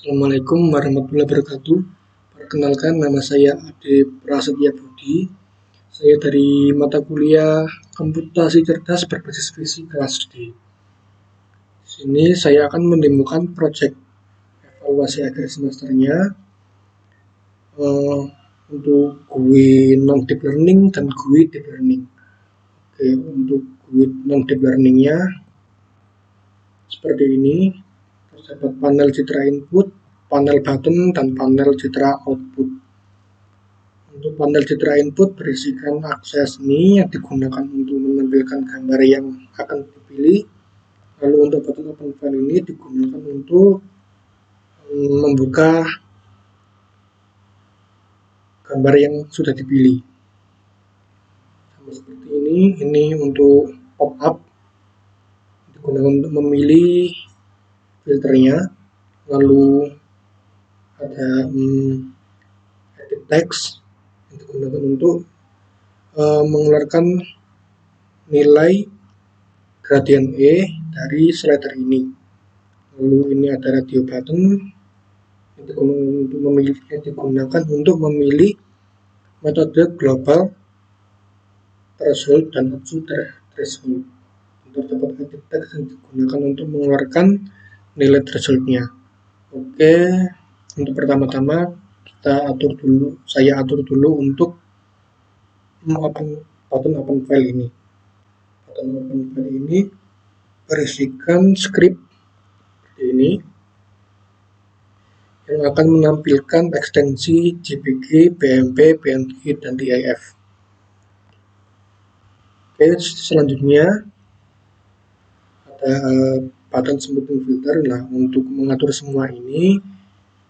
Assalamualaikum warahmatullahi wabarakatuh. Perkenalkan, nama saya Ade Prasetya Budi. Saya dari mata kuliah Komputer Cerdas Berbasis Visi kelas D. Di sini saya akan menemukan proyek evaluasi akhir semesternya untuk GUI non-deep learning dan GUI deep learning. Oke, untuk GUI non-deep learningnya seperti ini. Terdapat panel citra input, panel button, dan panel citra output. Untuk panel citra input berisikan akses ini yang digunakan untuk menampilkan gambar yang akan dipilih. Lalu untuk button open file ini digunakan untuk membuka gambar yang sudah dipilih. Sama seperti ini untuk pop-up digunakan untuk memilih filternya. Lalu ada edit text yang digunakan untuk mengeluarkan nilai gradien E dari slider ini. Lalu ini ada radio button yang digunakan untuk memilih metode global threshold dan absolute threshold. Terdapat edit text yang digunakan untuk mengeluarkan nilai thresholdnya. Oke, untuk pertama-tama saya atur dulu untuk button open file ini. Button open file ini berisikan script seperti ini yang akan menampilkan ekstensi JPG, PMP, PNG, dan DIF. Oke, selanjutnya ada button smoothing filter. Nah, untuk mengatur semua ini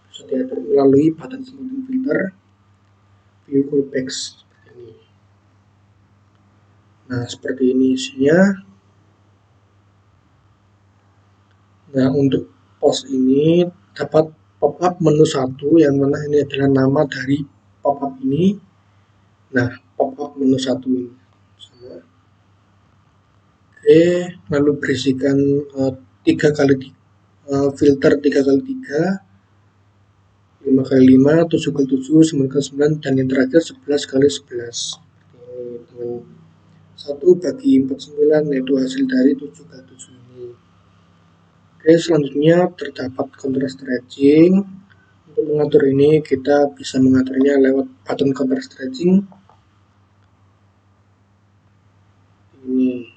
bisa diatur melalui button smoothing filter view callbacks seperti ini. Nah, seperti ini isinya. Nah, untuk post ini dapat pop-up menu 1 yang mana ini adalah nama dari pop-up ini. Nah, pop-up menu 1 ini sama. Oke, lalu berisikan 3 kali filter 3x3, 5x5, 7x7, 9x9, dan yang terakhir 11x11. Dengan 1 bagi 49 yaitu hasil dari 7x7 ini. Oke, selanjutnya terdapat contrast stretching. Untuk mengatur ini kita bisa mengaturnya lewat button contrast stretching ini.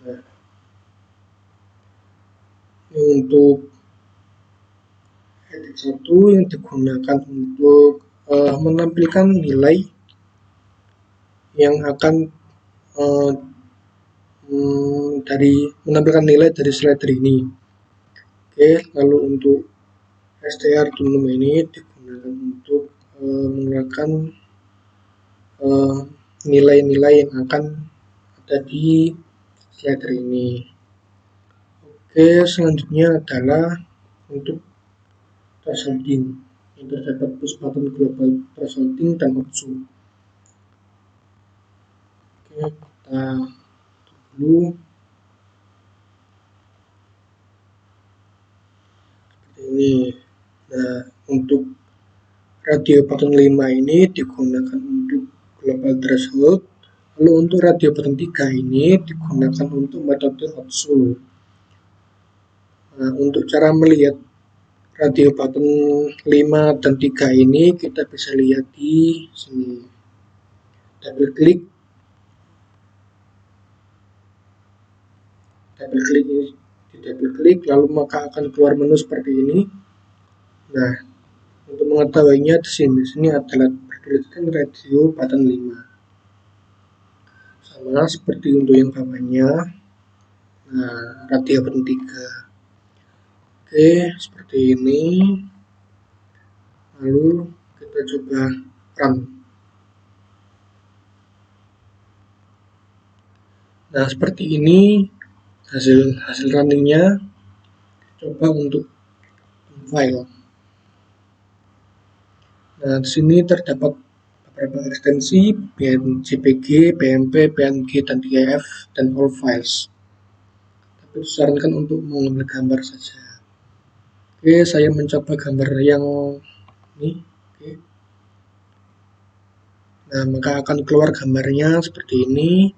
Nah, ini untuk edit 1 yang digunakan untuk menampilkan nilai yang akan dari slider ini. Oke, lalu untuk str tunum ini digunakan untuk mengeluarkan nilai-nilai yang akan ada di slider ini. Oke, selanjutnya adalah untuk thresholding yang terdapat push button global thresholding dan option. Oke, kita dulu seperti ini. Nah, untuk radio button 5 ini digunakan untuk global threshold. Lalu untuk radio button 3 ini digunakan untuk metode option. Nah, untuk cara melihat radio button 5 dan 3 ini kita bisa lihat di sini. Double klik lalu maka akan keluar menu seperti ini. Nah, untuk mengetahuinya di sini adalah bertuliskan radio button 5. Sama seperti untuk yang bawahnya. Nah, radio button 3. Oke, seperti ini. Lalu kita coba run. Nah, seperti ini hasil runningnya. Coba untuk file. Nah, di sini terdapat beberapa ekstensi JPG, PMP, PNG, dan DIF, dan all files. Tapi disarankan untuk mengambil gambar saja. Oke, saya mencoba gambar yang ini. Oke. Nah, maka akan keluar gambarnya seperti ini.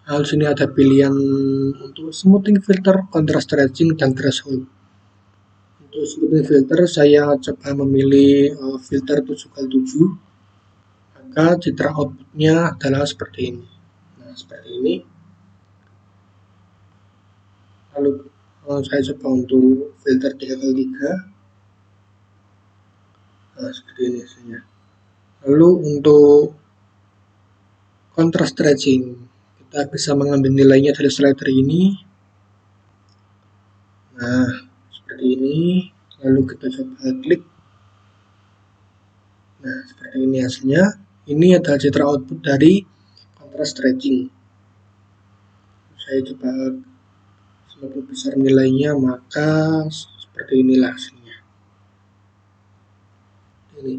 Lalu sini ada pilihan untuk smoothing filter, contrast stretching, dan threshold. Untuk smoothing filter saya coba memilih filter 7x7, maka citra outputnya adalah seperti ini. Nah, seperti ini. Lalu saya coba untuk filter 3x3. Nah, seperti ini hasilnya. Lalu untuk contrast stretching, kita bisa mengambil nilainya dari slider ini. Nah, seperti ini. Lalu kita coba klik. Nah, seperti ini hasilnya. Ini adalah citra output dari contrast stretching. Saya coba semakin besar nilainya, maka seperti inilah hasilnya. Ini.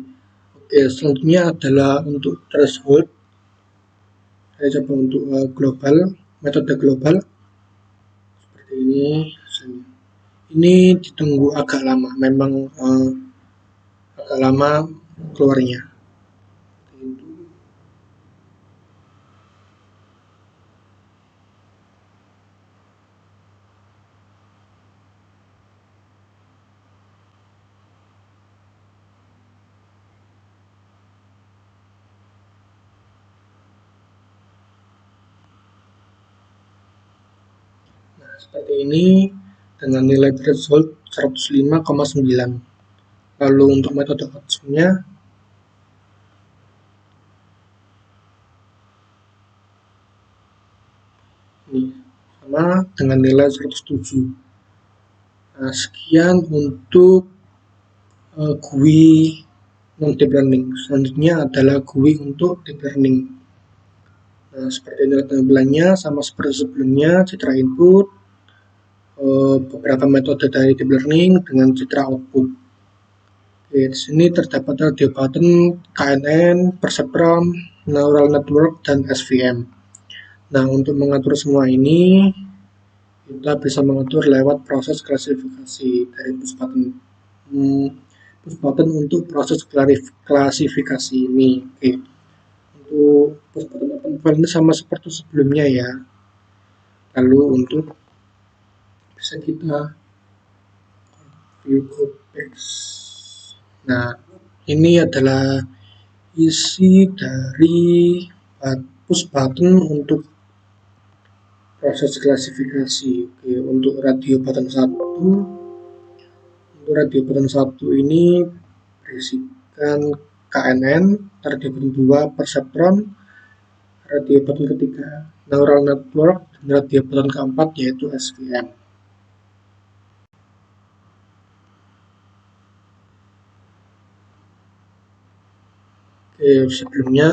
Oke, selanjutnya adalah untuk threshold. Saya coba untuk global, metode global. Seperti ini hasilnya. Ini ditunggu agak lama, memang agak lama keluarnya. Nah, seperti ini dengan nilai threshold 105,9. Lalu untuk metode outputnya ini sama dengan nilai 107. Nah, sekian untuk GUI non deep learning. Selanjutnya adalah GUI untuk deep learning. Nah, seperti ini tampilannya sama seperti sebelumnya, citra input, beberapa metode dari deep learning dengan citra output. Oke, di sini terdapat radio button, KNN, perceptron, neural network, dan SVM. Nah, untuk mengatur semua ini, kita bisa mengatur lewat proses klasifikasi dari push button. Push button untuk proses klasifikasi ini. Oke. Untuk push button open file ini sama seperti sebelumnya ya. Lalu untuk bisa kita view code base. Nah, ini adalah isi dari push button untuk proses klasifikasi. Oke, untuk radio button 1 ini berisikan KNN, radio button 2 perceptron, radio button ketiga neural network, dan radio button keempat yaitu SVM. Oke, sebelumnya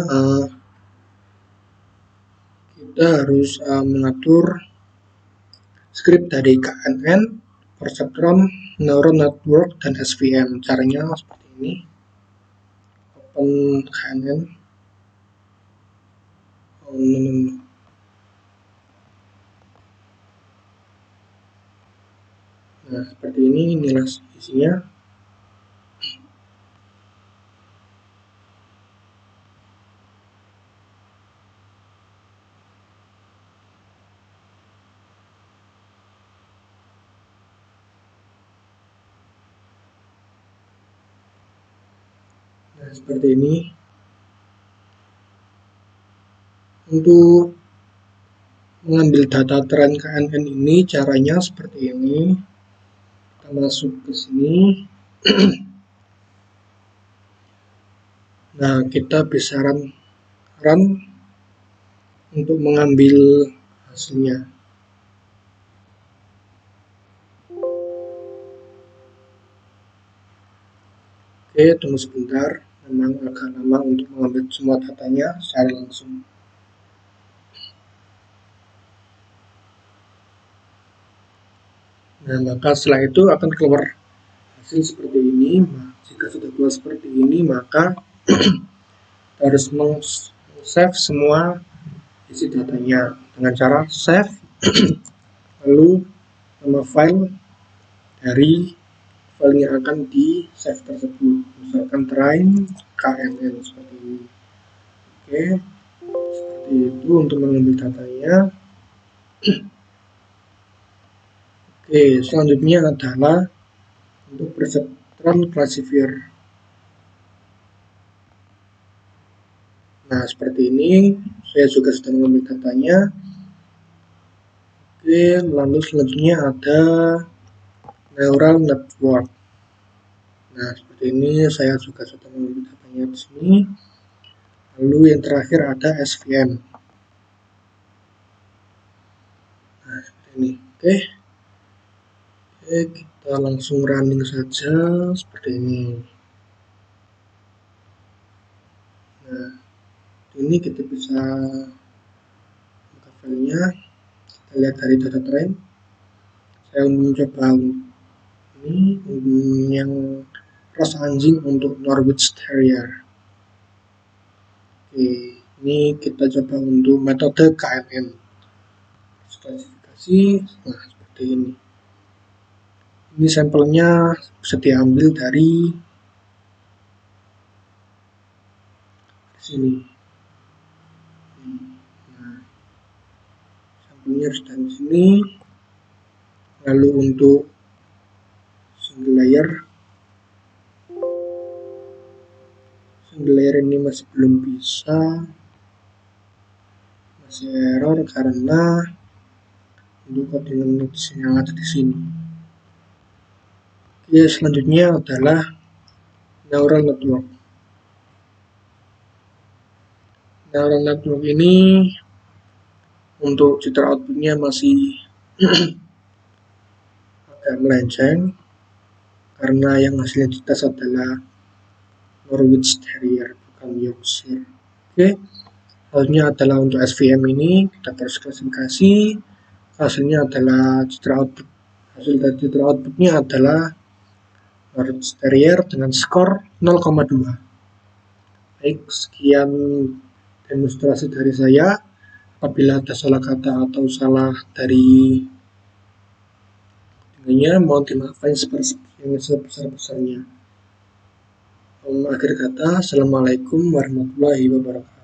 kita harus mengatur script dari KNN, perceptron, neural network, dan SVM. Caranya seperti ini. Open KNN. Nah, seperti ini nilai isinya. Nah, seperti ini. Untuk mengambil data tren KNN ini caranya seperti ini. Kita masuk ke sini. Nah, kita bisa run untuk mengambil hasilnya. Oke, tunggu sebentar. Memang agak lama untuk mengambil semua datanya secara langsung. Nah, maka setelah itu akan keluar hasil seperti ini. Jika sudah keluar seperti ini, maka harus save semua isi datanya dengan cara save lalu nama file dari file yang akan di save tersebut, misalkan try KMN seperti ini. Oke, seperti itu untuk mengambil datanya. Oke, selanjutnya adalah untuk perceptron classifier. Nah, seperti ini saya juga sudah mengambil datanya. Oke, lalu selanjutnya ada neural network. Nah, seperti ini saya juga sudah mengambil datanya di sini. Lalu yang terakhir ada SVM. Nah, seperti ini. Oke, kita langsung running saja seperti ini. Nah, ini kita bisa buka filenya. Kita lihat dari data trend. Saya mencoba ini yang ras anjing untuk Norwich Terrier. Oke, ini kita coba untuk metode KMN. Klasifikasi, nah seperti ini. Ini sampelnya bisa diambil dari sini. Nah, sampelnya harus dari sini. Lalu untuk single layer ini masih belum bisa, masih error karena untuk codingan yang ada di sini. Oke, selanjutnya adalah neural network. Neural network ini untuk jitter outputnya masih agak melenceng karena yang hasilnya dites adalah Norwich Terrier, bukan Yorkshire. Oke, hasilnya adalah untuk SVM ini kita proses klasifikasi. Hasilnya adalah jitter output. Hasil dari jitter outputnya adalah Norwich Terrier dengan skor 0,2. Baik, sekian demonstrasi dari saya. Apabila ada salah kata atau salah dari dengannya, mohon dimaafkan sebesar-besarnya. Akhir kata, Assalamualaikum warahmatullahi wabarakatuh.